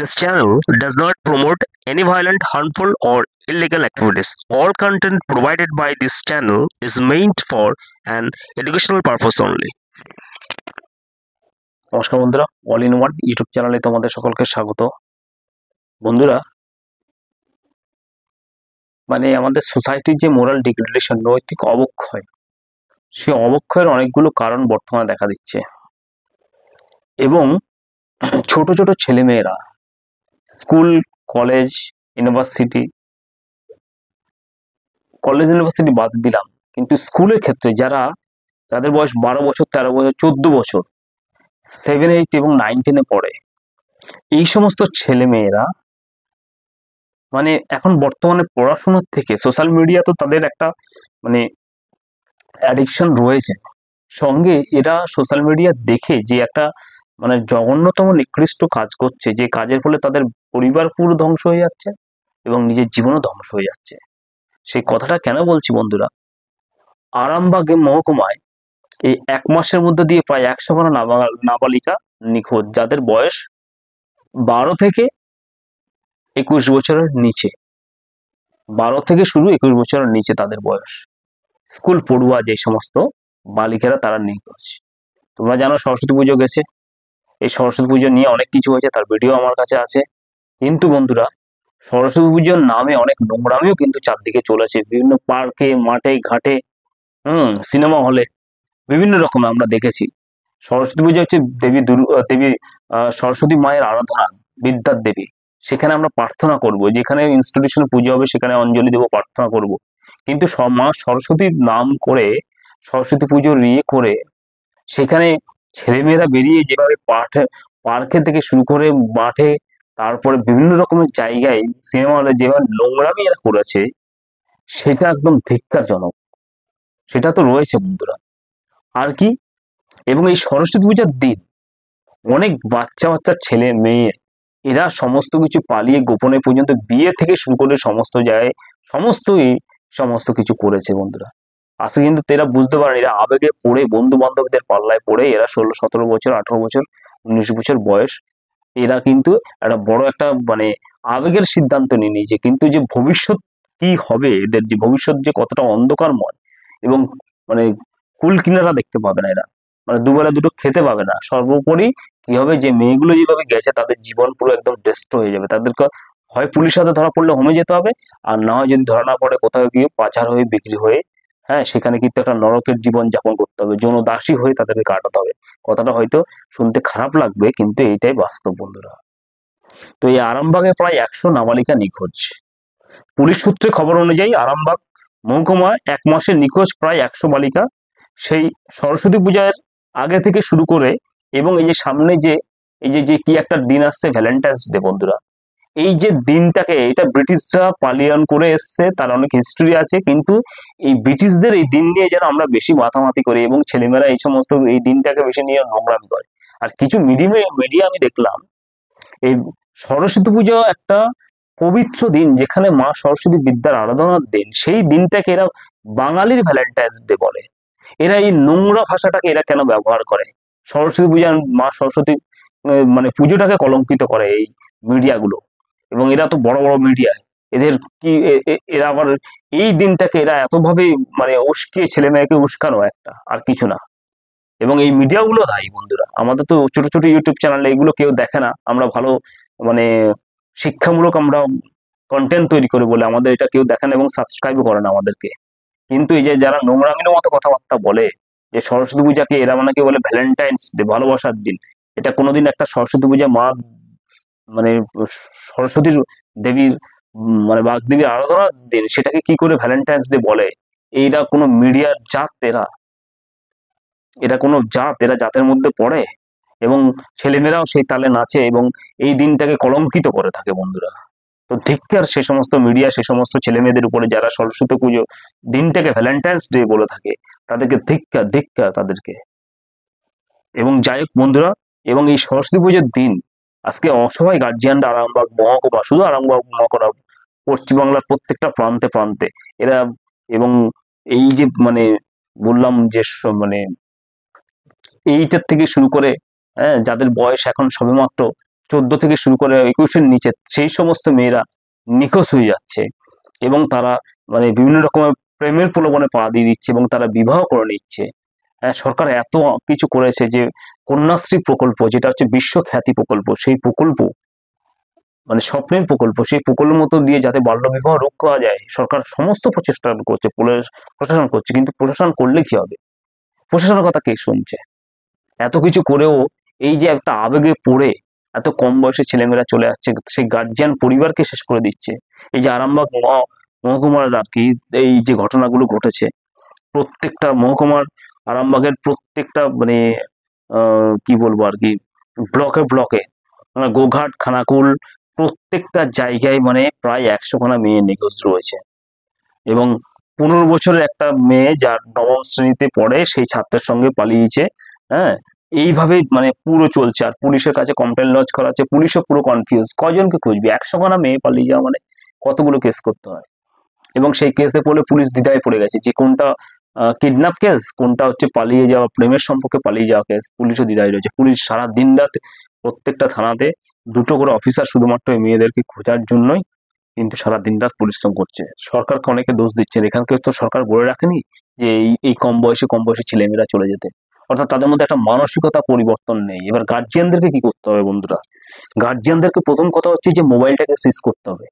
This channel does not promote any violent, harmful, or illegal activities. All content provided by this channel is meant for an educational purpose only. নমস্কার বন্ধুরা, all in one YouTube চ্যানেলে তোমাদের সকলকে স্বাগত। বন্ধুরা, আমাদের সোসাইটির যে মোরাল ডিগ্রেডেশন, নৈতিক অবক্ষয়, সে অবক্ষয়ের অনেকগুলো কারণ বর্তমানে দেখা দিচ্ছে এবং ছোট ছোট ছেলেমেয়েরা স্কুল, কলেজ, ইউনিভার্সিটি বাদ দিলাম, কিন্তু স্কুলের ক্ষেত্রে যাদের বয়স 12 বছর, 13 বছর, 14 বছর, 7, 8 এবং 9, 10-এ পড়ে, এই সমস্ত ছেলেমেয়েরা এখন বর্তমানে পড়াশোনার থেকে সোশ্যাল মিডিয়া তো তাদের একটা অ্যাডিকশন রয়েছে, সঙ্গে এরা সোশ্যাল মিডিয়া দেখে যে একটা জঘন্যতম নিকৃষ্ট কাজ করছে, যে কাজের ফলে তাদের পরিবার পুরো ধ্বংস হয়ে যাচ্ছে এবং নিজের জীবনও ধ্বংস হয়ে যাচ্ছে। সেই কথাটা কেন বলছি বন্ধুরা, আরামবাগ মহকুমায় এই 1 মাসের মধ্যে দিয়ে প্রায় 100 নাবালিকা নিখোঁজ, যাদের বয়স 12 থেকে 21 বছরের নিচে। 12 থেকে শুরু 21 বছরের নিচে তাদের বয়স, স্কুল পড়ুয়া যে সমস্ত বালিকারা, তারা নিখোঁজ। তোমরা জানো সরস্বতী পুজো গেছে, এই সরস্বতী পুজো নিয়ে অনেক কিছু হয়েছে, তার ভিডিও আমার কাছে আছে। কিন্তু বন্ধুরা, সরস্বতী পুজোর নামে অনেক নোংরামিও কিন্তু চারদিকে চলেছে, বিভিন্ন পার্কে, মাঠে, ঘাটে, সিনেমা হলে, বিভিন্ন রকম আমরা দেখেছি। সরস্বতী পুজো হচ্ছে দেবী সরস্বতী মায়ের আরাধনা, বিদ্যার দেবী। সেখানে আমরা প্রার্থনা করব, যেখানে ইনস্টিটিউশন পুজো হবে সেখানে অঞ্জলি দেবো, প্রার্থনা করব। কিন্তু মা সরস্বতীর নাম করে, সরস্বতী পুজোর করে সেখানে ছেলেমেয়েরা বেরিয়ে যেভাবে পার্কে থেকে শুরু করে মাঠে, তারপরে বিভিন্ন রকমের জায়গায়, সিনেমা হলে যেভাবে নোংরামি এরা করেছে, সেটা একদম ধিক্কারজনক। সেটা তো রয়েছে বন্ধুরা, আর কি। এবং এই সরস্বতী পূজার দিন অনেক বাচ্চা ছেলে মেয়ে, এরা সমস্ত কিছু পালিয়ে গোপনে পর্যন্ত বিয়ে থেকে শুরু করে সমস্ত জায়গায় সমস্ত কিছু করেছে বন্ধুরা। আসলে কিন্তু এরা বুঝতে পারে, এরা আবেগে পড়ে, বন্ধু বান্ধবদের পাল্লায় পড়ে, এরা 16, 17 বছর, 18 বছর, 19 বছর বয়স, এরা কিন্তু একটা বড় একটা আবেগের সিদ্ধান্ত নিয়ে নিয়েছে। কিন্তু যে ভবিষ্যৎ কি হবে, এদের যে ভবিষ্যৎ যে কতটা অন্ধকারময়, এবং কুল কিনারা দেখতে পাবে না এরা, দুবেলা দুটো খেতে পাবে না। সর্বোপরি কি হবে, যে মেয়েগুলো যেভাবে গেছে, তাদের জীবন পুরো একদম ডেস্ট্রয় হয়ে যাবে। তাদেরকে হয় পুলিশ হাতে ধরা পড়লে হোমে যেতে হবে, আর না হয় যদি ধরা না পড়ে কোথাও গিয়ে পাচার হয়ে, বিক্রি হয়ে, সেখানে কিন্তু একটা নরকের জীবন যাপন করতে হবে, যৌন দাসী হয়ে তাদেরকে কাটাতে হবে। কথাটা হয়তো শুনতে খারাপ লাগবে, কিন্তু এইটাই বাস্তব বন্ধুরা। তো এই আরামবাগে প্রায় 100 নাবালিকা নিখোঁজ। পুলিশ সূত্রে খবর অনুযায়ী আরামবাগ মহকুমায় 1 মাসে নিখোঁজ প্রায় 100 বালিকা। সেই সরস্বতী পূজার আগে থেকে শুরু করে, এবং এই যে সামনে যে কি একটা দিন আসছে, ভ্যালেন্টাইন্স ডে বন্ধুরা, এই যে দিনটাকে, এটা ব্রিটিশরা পালন করে এসছে, তার অনেক হিস্ট্রি আছে। কিন্তু এই ব্রিটিশদের এই দিন নিয়ে যেন আমরা বেশি মাতামাতি করি, এবং ছেলেমেয়েরা এই সমস্ত এই দিনটাকে বেশি নিয়ে নোংরামি করে। আর কিছু মিডিয়া আমি দেখলাম, এই সরস্বতী পুজো একটা পবিত্র দিন, যেখানে মা সরস্বতী বিদ্যার আরাধনার দিন, সেই দিনটাকে এরা বাঙালির ভ্যালেন্টাইন্স ডে বলে। এরা এই নোংরা ভাষাটাকে এরা কেন ব্যবহার করে? সরস্বতী পূজা, মা সরস্বতী পুজোটাকে কলঙ্কিত করে এই মিডিয়াগুলো, এবং এরা তো বড় বড় মিডিয়া, এদের কি এরা আবার এই দিনটাকে এরা এতভাবে উস্কিয়ে, ছেলে মেয়েকে উস্কানো একটা, আর কিছু না। এবং এই মিডিয়াগুলো দায়ী বন্ধুরা। আমাদের তো ছোট ছোট ইউটিউব চ্যানেলে এগুলো কেউ দেখে না, আমরা ভালো শিক্ষামূলক আমরা কন্টেন্ট তৈরি করে বলে আমাদের এটা কেউ দেখে না এবং সাবস্ক্রাইবও করে না আমাদেরকে। কিন্তু এই যে যারা নোংরামির মতো কথাবার্তা বলে, যে সরস্বতী পূজাকে এরা কি বলে ভ্যালেন্টাইন্স ডে, ভালোবাসার দিন, এটা কোনোদিন একটা সরস্বতী পূজা, মা সরস্বতীর দেবীর বাগদেবীর আরাধনার দিন, সেটাকে কি করে ভ্যালেন্টাইন্স ডে বলে? এইটা কোনো মিডিয়ার জাত, এরা কোনো জাত, এরা জাতের মধ্যে পড়ে, এবং ছেলেমেয়েরাও সেই তালে নাচে এবং এই দিনটাকে কলঙ্কিত করে থাকে বন্ধুরা। তো ধিক্কার সে সমস্ত মিডিয়া, সে সমস্ত ছেলে মেয়েদের উপরে যারা সরস্বতী পুজো দিনটাকে ভ্যালেন্টাইন্স ডে বলে থাকে, তাদেরকে ধিক্কার তাদেরকে। এবং যাই হোক বন্ধুরা, এবং এই সরস্বতী পুজোর দিন আজকে অসহায় গার্জিয়ানরা আরামবাগ মহকুমা, শুধু আরামবাগ মহকুমা, পশ্চিমবাংলার প্রত্যেকটা প্রান্তে প্রান্তে এরা, এবং এই যে বললাম যে এইটার থেকে শুরু করে, যাদের বয়স এখন সবেমাত্র 14 থেকে শুরু করে 21-এর নিচে সেই সমস্ত মেয়েরা নিখোঁজ হয়ে যাচ্ছে এবং তারা মানে বিভিন্ন রকমের প্রেমের প্রলোভনে পা দিয়ে দিচ্ছে এবং তারা বিবাহ করে নিচ্ছে। হ্যাঁ, সরকার এত কিছু করেছে যে কন্যাশ্রী প্রকল্প, যেটা হচ্ছে বিশ্বখ্যাতি প্রকল্প, সেই প্রকল্প মানে স্বপ্নের প্রকল্প, সেই প্রকল্পের মতো দিয়ে যাতে বাল্যবিবাহ রোধ করা যায় সরকার সমস্ত প্রচেষ্টা করছে, পুলিশ প্রশাসন করছে, কিন্তু প্রশাসন করলে কি হবে? প্রশাসনের কথা কে শুনছে? এত কিছু করেও এই যে একটা আবেগে পড়ে এত কম বয়সে ছেলেমেয়েরা চলে যাচ্ছে, সেই গার্জিয়ান পরিবারকে শেষ করে দিচ্ছে। এই যে আরামবাগ মহকুমার আর কি এই যে ঘটনাগুলো ঘটেছে, প্রত্যেকটা মহকুমার আরামবাগের প্রত্যেকটা মানে কি বলবো আর কি ব্লকে ব্লকে গোঘাট, খানাকুল প্রত্যেকটা জায়গায় মানে প্রায় 100খানা মেয়ে নিখোঁজ রয়েছে এবং 15 বছরের একটা মেয়ে যার নবম শ্রেণীতে পড়ে সেই ছাত্রের সঙ্গে পালিয়েছে। হ্যাঁ, এইভাবে মানে পুরো চলছে আর পুলিশের কাছে কমপ্লেন লজ করা হচ্ছে, পুলিশও পুরো কনফিউজ, কজনকে খুঁজবে? 100খানা মেয়ে পালিয়ে যাওয়া মানে কতগুলো কেস করতে হয় এবং সেই কেসে পড়লে পুলিশ দ্বিধায় পড়ে গেছে যে কোনটা কিডন্যাপ কেস, কোনটা হচ্ছে পালিয়ে যাওয়া প্রেমের সম্পর্কে পালিয়ে যাওয়া কেস। পুলিশও দ্বিধায় রয়েছে। পুলিশ সারা দিন রাত প্রত্যেকটা থানাতে 2টো করে অফিসার শুধুমাত্র এই মেয়েদেরকে খোঁজার জন্যই কিন্তু সারা দিন রাত পরিশ্রম করছে। সরকারকে অনেকে দোষ দিচ্ছেন, এখানকে তো সরকার বলে রাখেনি যে এই কম বয়সী ছেলেমেয়েরা চলে যেতে, অর্থাৎ তাদের মধ্যে একটা মানসিকতা পরিবর্তন নেই। এবার গার্জিয়ানদেরকে কি করতে হবে বন্ধুরা? গার্জিয়ানদেরকে প্রথম কথা হচ্ছে যে মোবাইলটাকে সিজ করতে হবে।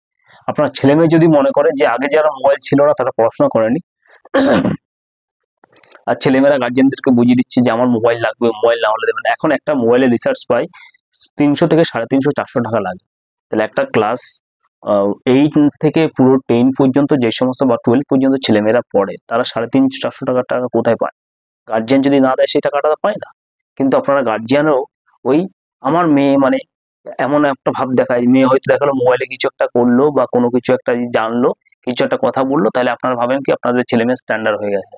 আপনার ছেলে মেয়ে যদি মনে করে যে আগে যারা মোবাইল ছিল না তারা পড়াশোনা করেনি, আর ছেলেমেয়েরা গার্জিয়ানদেরকে বুঝিয়ে দিচ্ছে যে আমার মোবাইল লাগবে, মোবাইল না হলে দেবেন। এখন একটা মোবাইলে রিসার্চ পাই 300 থেকে 350 400 টাকা লাগে। তাহলে একটা ক্লাস 8 থেকে পুরো 10 পর্যন্ত যে সমস্ত বা 12 পর্যন্ত ছেলেমেয়েরা পড়ে তারা 350 400 টাকা কোথায় পায়? গার্জিয়ান যদি না দেয় সেই টাকাটা পায় না। কিন্তু আপনারা গার্জিয়ানও ওই আমার মেয়ে মানে এমন একটা ভাব দেখায়, মেয়ে হয়তো দেখালো মোবাইলে কিছু একটা করলো বা কোনো কিছু একটা জানলো, কিছু একটা কথা বললো, তাহলে আপনারা ভাবেন কি আপনাদের ছেলে মেয়ে স্ট্যান্ডার্ড হয়ে গেছে।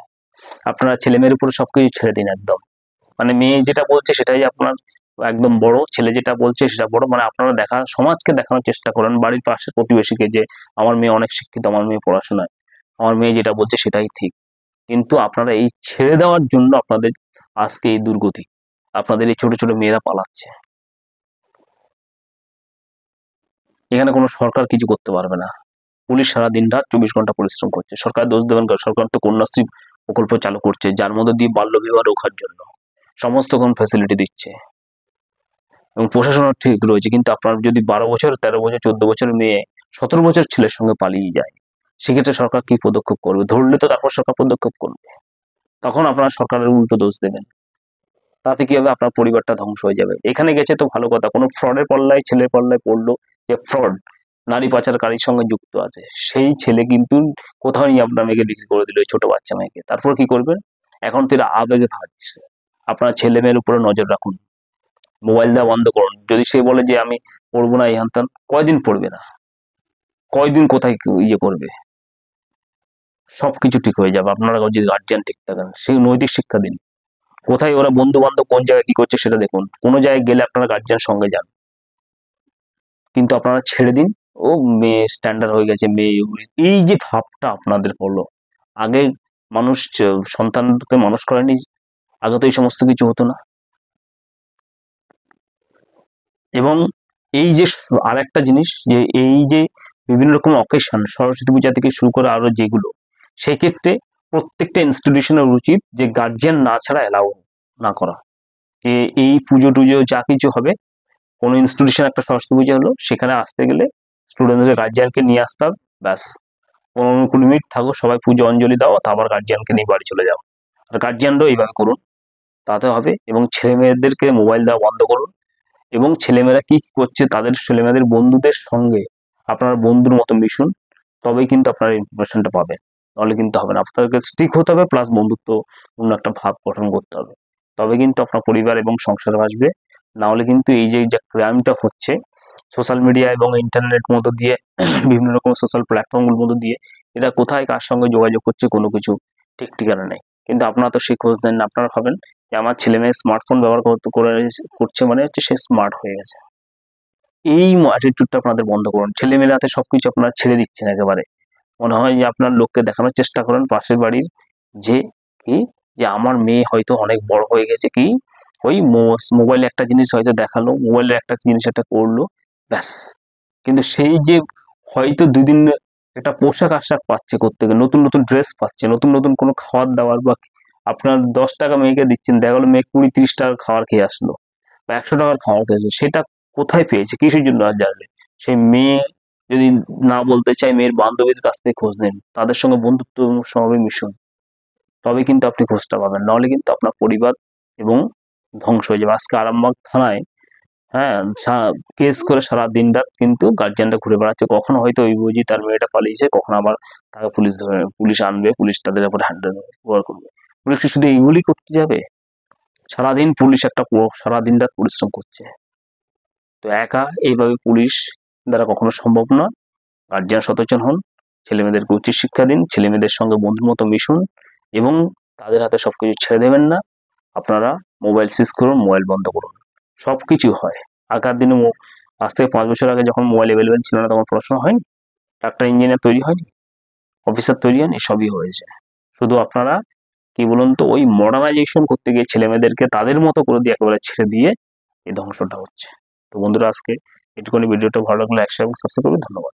আপনারা ছেলে মেয়ের উপরে সবকিছু ছেড়ে দিন একদম। মানে মেয়ে যেটা বলছে সেটাই আপনার একদম বড়, ছেলে যেটা বলছে সেটা বড়। মানে আপনারা সমাজকে দেখানোর চেষ্টা করেন, বাড়ির পাশের প্রতিবেশীকে, যে আমার মেয়ে অনেক শিক্ষিত, আমার মেয়ে পড়াশোনায়, আমার মেয়ে যেটা বলছে সেটাই ঠিক। কিন্তু আপনারা এই ছেড়ে দেওয়ার জন্য আপনাদের আজকে এই দুর্গতি, আপনাদের এই ছোট ছোট মেয়েরা পালাচ্ছে। এখানে কোনো সরকার কিছু করতে পারবে না। পুলিশ সারা দিন রাত 24 ঘন্টা পরিশ্রম করছে। সরকার দোষ দেবেন কার? সরকার তো কন্যাশ্রী প্রকল্প চালু করছে, যার মধ্যে দিয়ে বাল্য বিবাহ রোখার জন্য সমস্ত রকম ফ্যাসিলিটি দিচ্ছে এবং প্রশাসনও ঠিক রয়েছে। কিন্তু আপনার যদি 12 বছর, 13 বছর, 14 বছরের মেয়ে 17 বছর ছেলের সঙ্গে পালিয়ে যায়, সেক্ষেত্রে সরকার কি পদক্ষেপ করবে? ধরলে তো তারপর সরকার পদক্ষেপ করবে। তখন আপনারা সরকারের উল্টো দোষ দেবেন। তাতে কি হবে? আপনার পরিবারটা ধ্বংস হয়ে যাবে। এখানে গেছে তো ভালো কথা, কোনো ফ্রডের পাল্লায় ছেলের পাল্লায় পড়লো, যে ফ্রড নারী পাচারকারীর সঙ্গে যুক্ত আছে, সেই ছেলে কিন্তু কোথাও নিয়ে আপনার মেয়েকে বিক্রি করে দিল, ছোট বাচ্চা মেয়েকে। তারপর কি করবেন? এখন তো এরা আবেগে ভাগছে। আপনার ছেলে মেয়ের উপরে নজর রাখুন, মোবাইল দেওয়া বন্ধ করুন। যদি সে বলে যে আমি পড়বো না, এই হানতান, কয়দিন পড়বে না? কয়দিন কোথায় ইয়ে করবে? সবকিছু ঠিক হয়ে যাবে আপনারা যদি গার্জিয়ান ঠিক থাকেন। সেই নৈতিক শিক্ষা দিন। কোথায় ওরা বন্ধু বান্ধব কোন জায়গায় কি করছে সেটা দেখুন। কোনো জায়গায় গেলে আপনারা গার্জিয়ান সঙ্গে যান, কিন্তু আপনারা ছেড়ে দিন। ও মেয়ে স্ট্যান্ডার্ড হয়ে গেছে, মেয়ে এই যে ভাবটা আপনাদের হলো। আগে মানুষ সন্তানকে মানুষ করেনি, আগে তো এই সমস্ত কিছু হতো না। এবং এই যে আর একটা জিনিস, যে এই যে বিভিন্ন রকম অকেশন, সরস্বতী পূজা থেকে শুরু করে আরো যেগুলো, সেই ক্ষেত্রে প্রত্যেকটা ইনস্টিটিউশনের উচিত যে গার্জিয়ান না ছাড়া এলাও না করা। যে এই পুজো টুজো যা কিছু হবে, কোনো ইনস্টিটিউশন একটা সরস্বতী পূজা হলো, সেখানে আসতে গেলে স্টুডেন্টদের গার্জিয়ানকে নিয়ে আসতে হবে, ব্যাস 15-20 মিনিট থাকো, সবাই পুজো অঞ্জলি দাও, তারপর গার্জিয়ানকে নিয়ে বাড়ি চলে যাও। আর গার্জিয়ানরাও এইভাবে করুন, তাতে হবে। এবং ছেলে মেয়েদেরকে মোবাইল দেওয়া বন্ধ করুন। এবং ছেলেমেয়েরা কি কি করছে তাদের ছেলেমেয়েদের বন্ধুদের সঙ্গে আপনার বন্ধুর মতো মিশুন, তবেই কিন্তু আপনার ইনফরমেশনটা পাবেন। নাহলে কিন্তু হবে না। আপনাদেরকে স্টিক হতে হবে, প্লাস বন্ধুত্ব অন্য একটা ভাব গঠন করতে হবে, তবে কিন্তু আপনার পরিবার এবং সংসার আসবে। না হলে কিন্তু এই যে ক্রাইমটা হচ্ছে সোশ্যাল মিডিয়া এবং ইন্টারনেট মধ্য দিয়ে বিভিন্ন রকম সোশ্যাল প্ল্যাটফর্মগুলোর মধ্য দিয়ে, এটা কোথায় কার সঙ্গে যোগাযোগ করছে কোনো কিছু ঠিক ঠিকানা নেই। কিন্তু আপনারা তো সেই খোঁজ নেন না। আপনারা ভাবেন যে আমার ছেলে মেয়ে স্মার্টফোন ব্যবহার করছে মানে হচ্ছে সে স্মার্ট হয়ে গেছে। এই অ্যাটিটিউডটা আপনাদের বন্ধ করুন। ছেলেমেয়ের হাতে সবকিছু আপনারা ছেড়ে দিচ্ছেন একেবারে। মনে হয় যে আপনার লোককে দেখানোর চেষ্টা করেন পাশের বাড়ির, যে কি যে আমার মেয়ে হয়তো অনেক বড় হয়ে গেছে, কি ওই মোবাইলে একটা জিনিস হয়তো দেখালো, মোবাইলের একটা জিনিস একটা করলো, ব্যাস। কিন্তু সেই যে হয়তো দুদিন একটা পোশাক আশাক পাচ্ছে কোত্থেকে, নতুন নতুন ড্রেস পাচ্ছে, নতুন নতুন কোনো খাবার দাবার, বা আপনার 10 টাকা মেয়েকে দিচ্ছেন, দেখা গেলো মেয়ে 20-30 টাকার খাবার খেয়ে আসলো বা 100 টাকার খাবার খেয়েছে, সেটা কোথায় পেয়েছে, কিসের জন্য আর জানবে? সেই মেয়ে যদি না বলতে চায়, মেয়ের বান্ধবীর কাছ থেকে খোঁজ নেন, তাদের সঙ্গে বন্ধুত্ব স্বভাবে মিশুন, তবে কিন্তু আপনি খোঁজটা পাবেন, নাহলে কিন্তু আপনার পরিবার এবং ধ্বংস হয়ে যাবে। আজকে আরামবাগ থানায়, হ্যাঁ, কেস করে সারা দিন রাত কিন্তু গার্জিয়ানরা ঘুরে বেড়াচ্ছে, কখনো হয়তো ওই বুঝি তার মেয়েটা পালিয়েছে, কখনো আবার তাকে পুলিশ আনবে, পুলিশ তাদের উপর হ্যান্ড ওভার করবে। পুলিশ কি শুধু এইগুলি করতে যাবে? সারাদিন পুলিশ সারাদিন রাত পরিশ্রম করছে। তো একা এইভাবে পুলিশ দ্বারা কখনো সম্ভব নয়। গার্জিয়ান সচেতন হন, ছেলেমেয়েদেরকে উচিত শিক্ষা দিন, ছেলেমেয়েদের সঙ্গে বন্ধুর মতো মিশুন এবং তাদের হাতে সবকিছু ছেড়ে দেবেন না। আপনারা মোবাইল সিজ করুন, মোবাইল বন্ধ করুন, সবকিছু হয়। আগেকার দিনে আজ থেকে 5 বছর আগে যখন মোবাইল অ্যাভেলেবেল ছিল না, তখন পড়াশোনা হয়নি, ডাক্তার ইঞ্জিনিয়ার তৈরি হয়নি, অফিসার তৈরি হয়নি, সবই হয়েছে। শুধু আপনারা কি বলুন তো, ওই মডার্নাইজেশন করতে গিয়ে ছেলেমেয়েদেরকে তাদের মতো করে দিয়ে একেবারে ছেড়ে দিয়ে এই ধ্বংসটা হচ্ছে। তো বন্ধুরা, আজকে এটুকুনি, ভিডিওটা ভালো লাগলে একশো এবং সাবস্ক্রাইব করবেন। ধন্যবাদ।